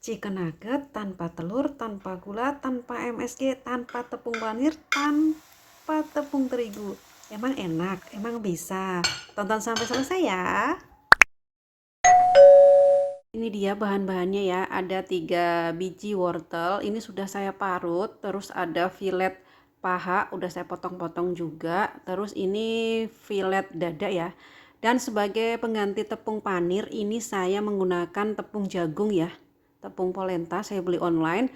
chicken nugget tanpa telur, tanpa gula, tanpa MSG, tanpa tepung panir, tanpa tepung terigu. Emang enak, emang bisa. Tonton sampai selesai ya. Ini dia bahan-bahannya ya. Ada 3 biji wortel. Ini sudah saya parut. Terus ada filet paha, udah saya potong-potong juga. Terus ini filet dada ya. Dan sebagai pengganti tepung panir, ini saya menggunakan tepung jagung ya. Tepung polenta saya beli online.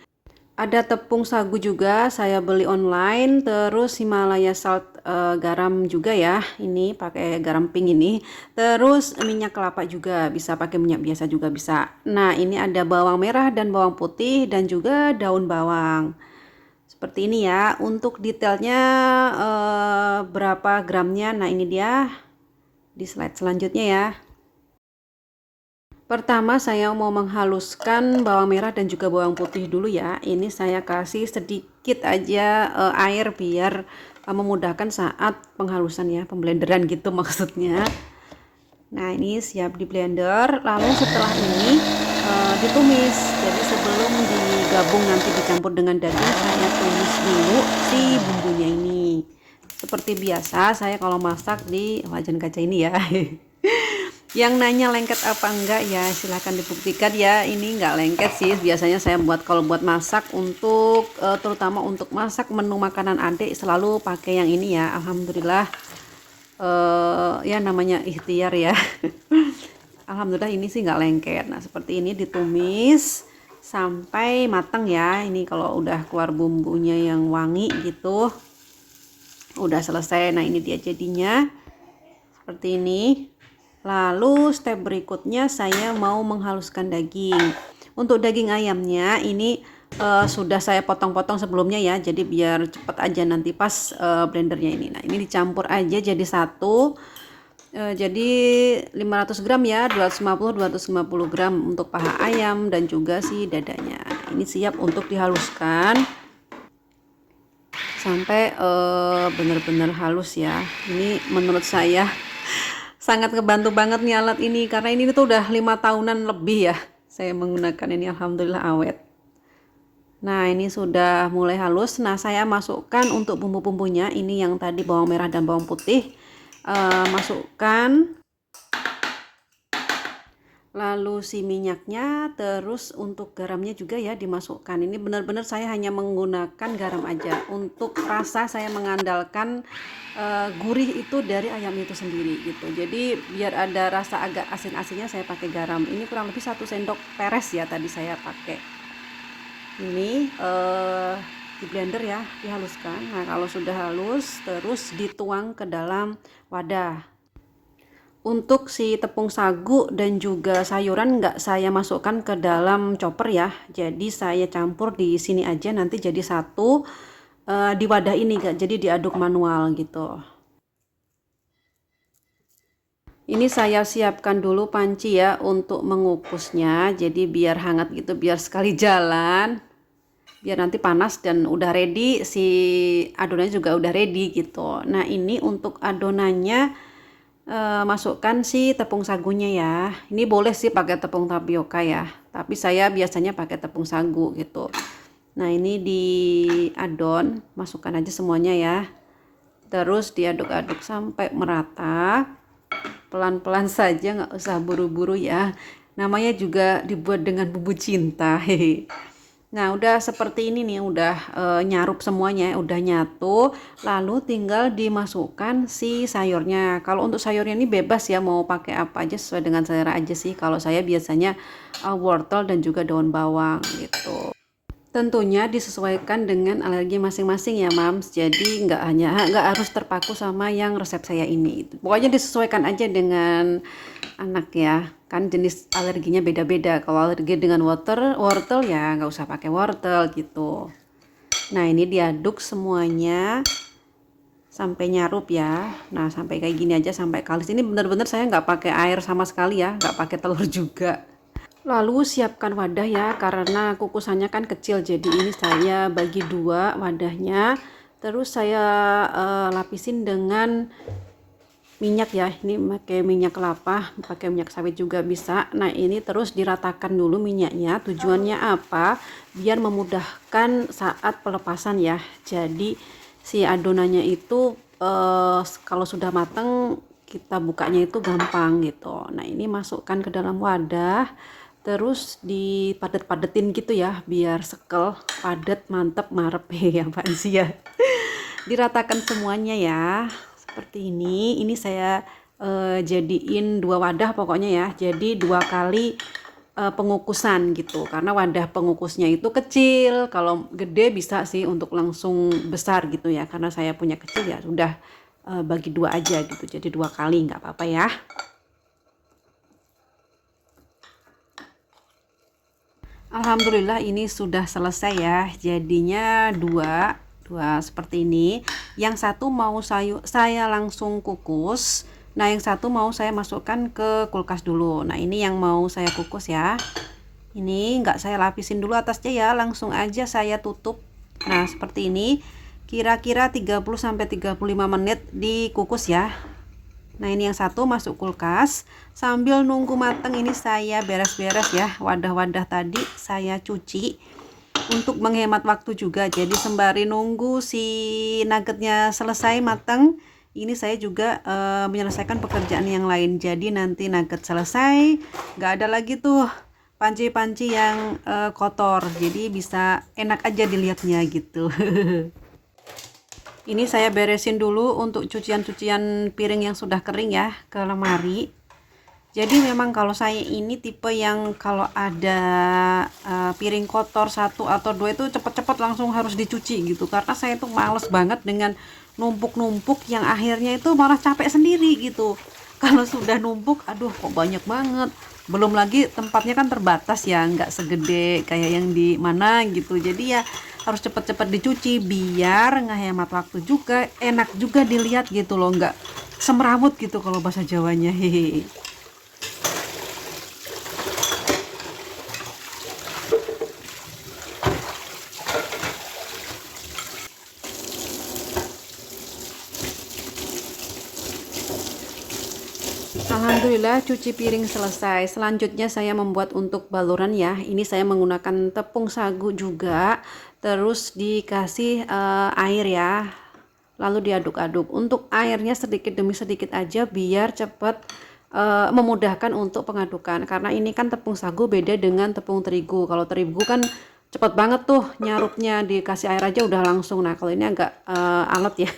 Ada tepung sagu juga saya beli online, terus Himalaya salt, garam juga ya, ini pakai garam pink ini. Terus minyak kelapa juga, bisa pakai minyak biasa juga bisa. Nah, ini ada bawang merah dan bawang putih dan juga daun bawang. Seperti ini ya. Untuk detailnya berapa gramnya, nah ini dia di slide selanjutnya ya. Pertama saya mau menghaluskan bawang merah dan juga bawang putih dulu ya. Ini saya kasih sedikit aja air biar memudahkan saat penghalusan ya, pemblenderan gitu maksudnya. Nah, ini siap di blender. Lalu setelah ini ditumis. Jadi sebelum digabung nanti dicampur dengan daging, saya tumis dulu si bumbunya ini. Seperti biasa saya kalau masak di wajan kaca ini ya. Yang nanya lengket apa enggak ya silahkan dibuktikan ya, ini enggak lengket sih. Biasanya saya buat kalau buat masak untuk terutama untuk masak menu makanan adik selalu pakai yang ini ya. Alhamdulillah ya namanya ikhtiar ya. Alhamdulillah ini sih enggak lengket. Nah seperti ini ditumis sampai matang ya. Ini kalau udah keluar bumbunya yang wangi gitu udah selesai. Nah ini dia jadinya seperti ini. Lalu step berikutnya saya mau menghaluskan daging. Untuk daging ayamnya ini sudah saya potong-potong sebelumnya ya. Jadi biar cepat aja nanti pas blendernya ini. Nah ini dicampur aja jadi satu. Jadi 500 gram ya, 250 gram untuk paha ayam dan juga si dadanya. Ini siap untuk dihaluskan sampai benar-benar halus ya. Ini menurut saya sangat ngebantu banget nih alat ini karena ini tuh udah 5 tahunan lebih ya saya menggunakan ini, alhamdulillah awet. Nah ini sudah mulai halus. Nah saya masukkan untuk bumbu-bumbunya ini yang tadi bawang merah dan bawang putih, masukkan. Lalu si minyaknya, terus untuk garamnya juga ya dimasukkan. Ini benar-benar saya hanya menggunakan garam aja. Untuk rasa saya mengandalkan gurih itu dari ayam itu sendiri gitu. Jadi biar ada rasa agak asin-asinnya saya pakai garam. Ini kurang lebih 1 sendok peres ya tadi saya pakai. Ini di blender ya, dihaluskan. Nah kalau sudah halus terus dituang ke dalam wadah. Untuk si tepung sagu dan juga sayuran nggak saya masukkan ke dalam chopper ya. Jadi saya campur di sini aja nanti jadi satu di wadah ini Kak. Jadi diaduk manual gitu. Ini saya siapkan dulu panci ya untuk mengukusnya. Jadi biar hangat gitu, biar sekali jalan. Biar nanti panas dan udah ready, si adonannya juga udah ready gitu. Nah ini untuk adonannya masukkan si tepung sagunya ya. Ini boleh sih pakai tepung tapioka ya, tapi saya biasanya pakai tepung sagu gitu. Nah ini diadon, masukkan aja semuanya ya, terus diaduk-aduk sampai merata, pelan-pelan saja, nggak usah buru-buru ya, namanya juga dibuat dengan bumbu cinta. Hehe. Nah udah seperti ini nih, udah nyarup semuanya, udah nyatu. Lalu tinggal dimasukkan si sayurnya. Kalau untuk sayurnya ini bebas ya, mau pakai apa aja sesuai dengan selera aja sih. Kalau saya biasanya wortel dan juga daun bawang gitu. Tentunya disesuaikan dengan alergi masing-masing ya Mams. Jadi nggak harus terpaku sama yang resep saya ini. Pokoknya disesuaikan aja dengan anak ya. Kan jenis alerginya beda-beda. Kalau alergi dengan wortel ya nggak usah pakai wortel gitu. Nah ini diaduk semuanya sampai nyarup ya. Nah sampai kayak gini aja, sampai kalis. Ini bener-bener saya nggak pakai air sama sekali ya, nggak pakai telur juga. Lalu siapkan wadah ya, karena kukusannya kan kecil, jadi ini saya bagi 2 wadahnya. Terus saya lapisin dengan minyak ya, ini pakai minyak kelapa, pakai minyak sawit juga bisa. Nah ini terus diratakan dulu minyaknya, tujuannya apa? Biar memudahkan saat pelepasan ya. Jadi si adonannya itu kalau sudah matang kita bukanya itu gampang gitu. Nah ini masukkan ke dalam wadah, terus dipadet-padetin gitu ya, biar sekel, padet, mantep, marep ya apaan sih ya. Diratakan semuanya ya, seperti ini. Ini saya jadiin 2 wadah pokoknya ya, jadi 2 kali pengukusan gitu, karena wadah pengukusnya itu kecil. Kalau gede bisa sih untuk langsung besar gitu ya, karena saya punya kecil ya sudah bagi 2 aja gitu, jadi 2 kali nggak apa-apa ya. Alhamdulillah ini sudah selesai ya, jadinya dua dua seperti ini. Yang satu mau saya langsung kukus, nah yang satu mau saya masukkan ke kulkas dulu. Nah ini yang mau saya kukus ya, ini nggak saya lapisin dulu atasnya ya, langsung aja saya tutup. Nah seperti ini, kira-kira 30-35 menit dikukus ya. Nah ini yang satu masuk kulkas. Sambil nunggu mateng ini saya beres-beres ya, wadah-wadah tadi saya cuci untuk menghemat waktu juga. Jadi sembari nunggu si nuggetnya selesai mateng, ini saya juga menyelesaikan pekerjaan yang lain. Jadi nanti nugget selesai, nggak ada lagi tuh panci-panci yang kotor. Jadi bisa enak aja dilihatnya gitu. Ini saya beresin dulu untuk cucian-cucian piring yang sudah kering ya ke lemari. Jadi memang kalau saya ini tipe yang kalau ada piring kotor 1 atau 2 itu cepet-cepet langsung harus dicuci gitu. Karena saya tuh males banget dengan numpuk-numpuk yang akhirnya itu malah capek sendiri gitu. Kalau sudah numpuk, aduh kok banyak banget. Belum lagi tempatnya kan terbatas ya, nggak segede kayak yang di mana gitu. Jadi ya harus cepet-cepet dicuci biar ngehemat waktu juga, enak juga dilihat gitu loh, nggak semrawut gitu kalau bahasa Jawanya. Hehe. Alhamdulillah cuci piring selesai. Selanjutnya saya membuat untuk baluran ya. Ini saya menggunakan tepung sagu juga. Terus dikasih air ya. Lalu diaduk-aduk. Untuk airnya sedikit demi sedikit aja biar cepat memudahkan untuk pengadukan. Karena ini kan tepung sagu beda dengan tepung terigu. Kalau terigu kan cepet banget tuh nyarupnya, dikasih air aja udah langsung. Nah kalau ini agak alot ya.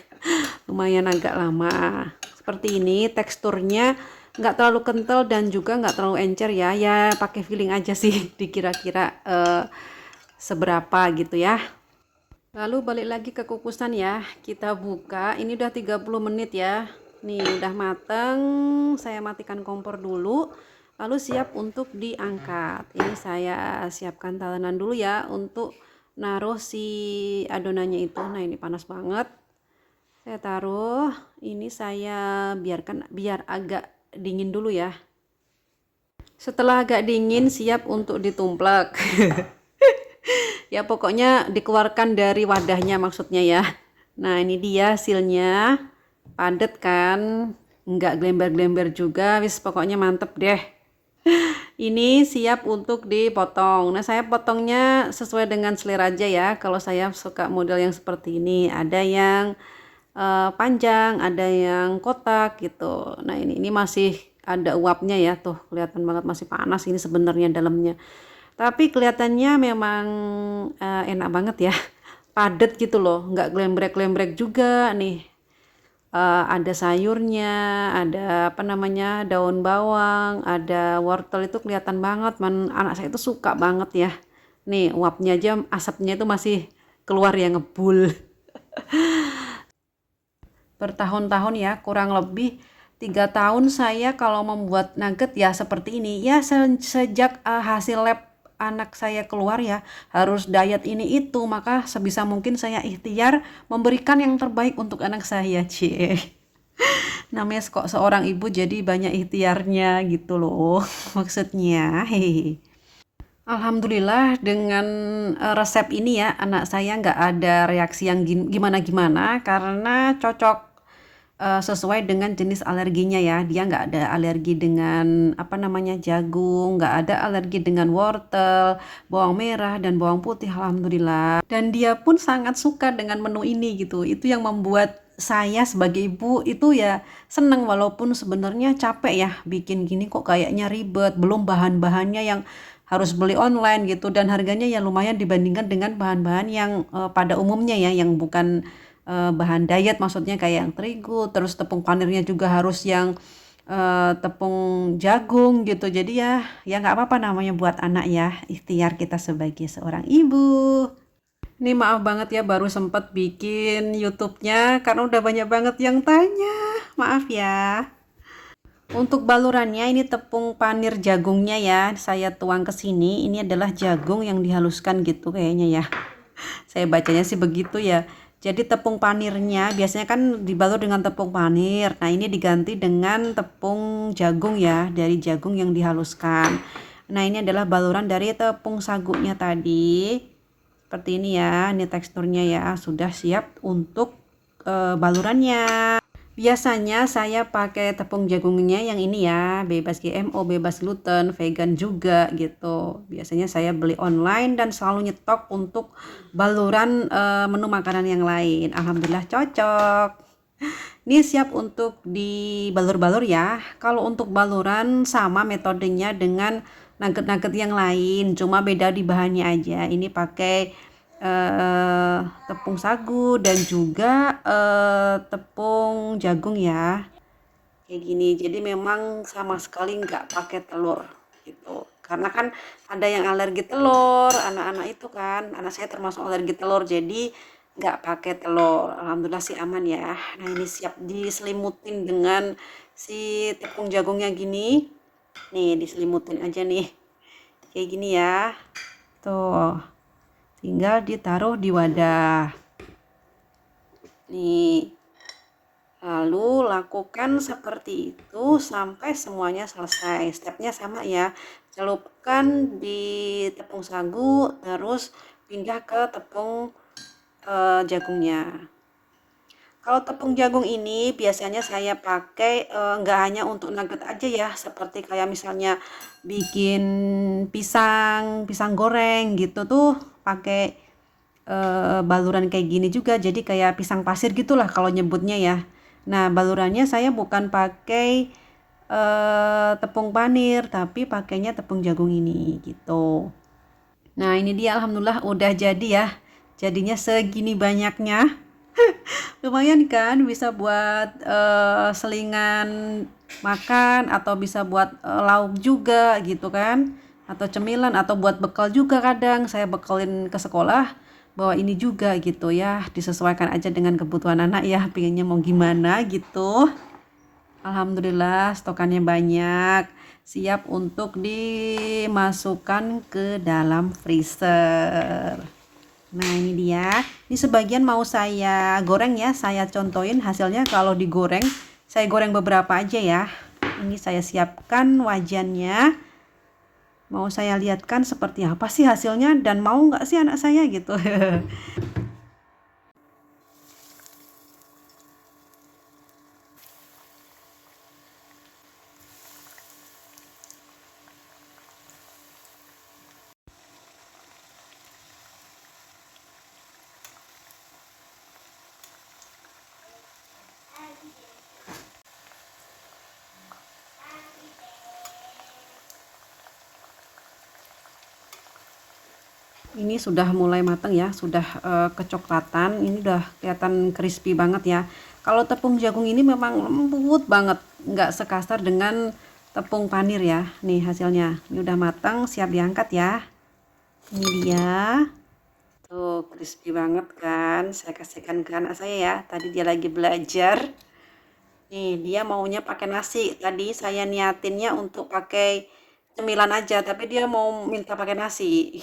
Lumayan agak lama. Seperti ini teksturnya, nggak terlalu kental dan juga nggak terlalu encer ya, pakai feeling aja sih dikira-kira seberapa gitu ya. Lalu balik lagi ke kukusan ya, kita buka. Ini udah 30 menit ya, nih udah mateng. Saya matikan kompor dulu, lalu siap untuk diangkat. Ini saya siapkan talenan dulu ya untuk naruh si adonannya itu. Nah ini panas banget, saya taruh. Ini saya biarkan biar agak dingin dulu ya. Setelah agak dingin siap untuk ditumplek. Ya pokoknya dikeluarkan dari wadahnya maksudnya ya. Nah ini dia hasilnya, padet kan, nggak glember-glember juga, wis pokoknya mantep deh. Ini siap untuk dipotong. Nah saya potongnya sesuai dengan selera aja ya. Kalau saya suka model yang seperti ini, ada yang panjang, ada yang kotak gitu. Nah ini masih ada uapnya ya, tuh kelihatan banget masih panas ini sebenarnya dalamnya. Tapi kelihatannya memang enak banget ya, padat gitu loh, nggak glembrek-glembrek juga nih. Ada sayurnya, ada apa namanya, daun bawang, ada wortel, itu kelihatan banget. Anak saya itu suka banget ya. Nih uapnya aja, asapnya itu masih keluar ya, ngebul. Bertahun-tahun ya, kurang lebih 3 tahun saya kalau membuat nugget ya seperti ini ya. Sejak hasil lab anak saya keluar ya, harus diet ini itu, maka sebisa mungkin saya ikhtiar memberikan yang terbaik untuk anak saya. Cie, namanya kok seorang ibu jadi banyak ikhtiarnya gitu loh. Maksudnya hehehe. Alhamdulillah dengan resep ini ya, anak saya nggak ada reaksi yang gimana-gimana karena cocok. sesuai dengan jenis alerginya ya. Dia nggak ada alergi dengan apa namanya jagung, nggak ada alergi dengan wortel, bawang merah dan bawang putih. Alhamdulillah. Dan dia pun sangat suka dengan menu ini gitu. Itu yang membuat saya sebagai ibu itu ya seneng walaupun sebenarnya capek ya bikin gini kok kayaknya ribet. Belum bahan-bahannya yang harus beli online gitu dan harganya ya lumayan dibandingkan dengan bahan-bahan yang pada umumnya ya yang bukan bahan diet maksudnya kayak yang terigu terus tepung panirnya juga harus yang tepung jagung gitu jadi ya nggak apa-apa namanya buat anak ya ikhtiar kita sebagai seorang ibu. Ini maaf banget ya baru sempat bikin YouTube-nya karena udah banyak banget yang tanya, maaf ya. Untuk balurannya ini tepung panir jagungnya ya, saya tuang ke sini. Ini adalah jagung yang dihaluskan gitu kayaknya ya. Saya bacanya sih begitu ya. Jadi tepung panirnya biasanya kan dibalur dengan tepung panir. Nah, ini diganti dengan tepung jagung ya, dari jagung yang dihaluskan. Nah, ini adalah baluran dari tepung sagunya tadi. Seperti ini ya, ini teksturnya ya, sudah siap untuk balurannya. Biasanya saya pakai tepung jagungnya yang ini ya, bebas GMO, bebas gluten, vegan juga gitu. Biasanya saya beli online dan selalu nyetok untuk baluran menu makanan yang lain. Alhamdulillah cocok. Ini siap untuk dibalur-balur ya. Kalau untuk baluran sama metodenya dengan nugget-nugget yang lain, cuma beda di bahannya aja. Ini pakai tepung sagu dan juga tepung jagung ya kayak gini jadi memang sama sekali nggak pakai telur gitu karena kan ada yang alergi telur anak-anak itu kan anak saya termasuk alergi telur jadi nggak pakai telur alhamdulillah sih aman ya. Nah ini siap diselimutin dengan si tepung jagungnya gini nih diselimutin aja nih kayak gini ya tuh tinggal ditaruh di wadah nih lalu lakukan seperti itu sampai semuanya selesai stepnya sama ya celupkan di tepung sagu terus pindah ke tepung jagungnya. Kalau tepung jagung ini biasanya saya pakai nggak hanya untuk nugget aja ya seperti kayak misalnya bikin pisang goreng gitu tuh pakai baluran kayak gini juga jadi kayak pisang pasir gitulah kalau nyebutnya ya. Nah balurannya saya bukan pakai tepung panir tapi pakainya tepung jagung ini gitu. Nah ini dia alhamdulillah udah jadi ya jadinya segini banyaknya. Lumayan kan bisa buat selingan makan atau bisa buat lauk juga gitu kan atau cemilan atau buat bekal juga kadang saya bekalin ke sekolah bawa ini juga gitu ya disesuaikan aja dengan kebutuhan anak ya pengennya mau gimana gitu. Alhamdulillah stokannya banyak siap untuk dimasukkan ke dalam freezer. Nah ini dia ini sebagian mau saya goreng ya saya contohin hasilnya kalau digoreng saya goreng beberapa aja ya ini saya siapkan wajannya mau saya lihatkan seperti apa sih hasilnya dan mau nggak sih anak saya gitu. Ini sudah mulai matang ya, sudah kecoklatan. Ini udah kelihatan crispy banget ya. Kalau tepung jagung ini memang lembut banget, nggak sekasar dengan tepung panir ya. Nih hasilnya, ini udah matang, siap diangkat ya. Ini dia. Tuh, crispy banget kan. Saya kasihkan ke anak saya ya. Tadi dia lagi belajar. Nih, dia maunya pakai nasi. Tadi saya niatinnya untuk pakai cemilan aja, tapi dia mau minta pakai nasi.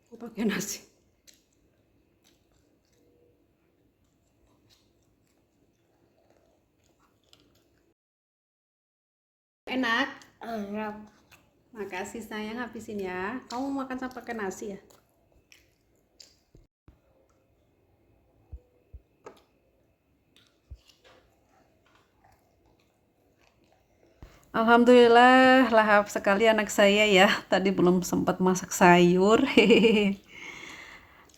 Mau pakai nasi. Makasih sayang, habisin ya. Kamu makan sama pakai nasi ya? Alhamdulillah, lahap sekali anak saya ya. Tadi belum sempat masak sayur.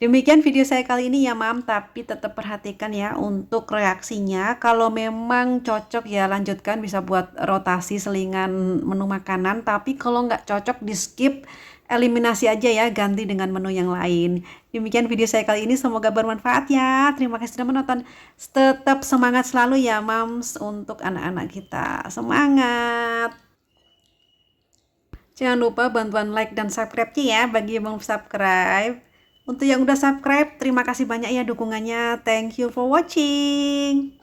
Demikian video saya kali ini ya Mam, tapi tetap perhatikan ya untuk reaksinya. Kalau memang cocok ya lanjutkan, bisa buat rotasi selingan menu makanan. Tapi kalau nggak cocok di skip, eliminasi aja ya, ganti dengan menu yang lain. Demikian video saya kali ini, semoga bermanfaat ya. Terima kasih sudah menonton. Tetap semangat selalu ya Mams untuk anak-anak kita. Semangat! Jangan lupa bantuan like dan subscribe-nya ya bagi yang belum subscribe. Untuk yang udah subscribe, terima kasih banyak ya dukungannya. Thank you for watching.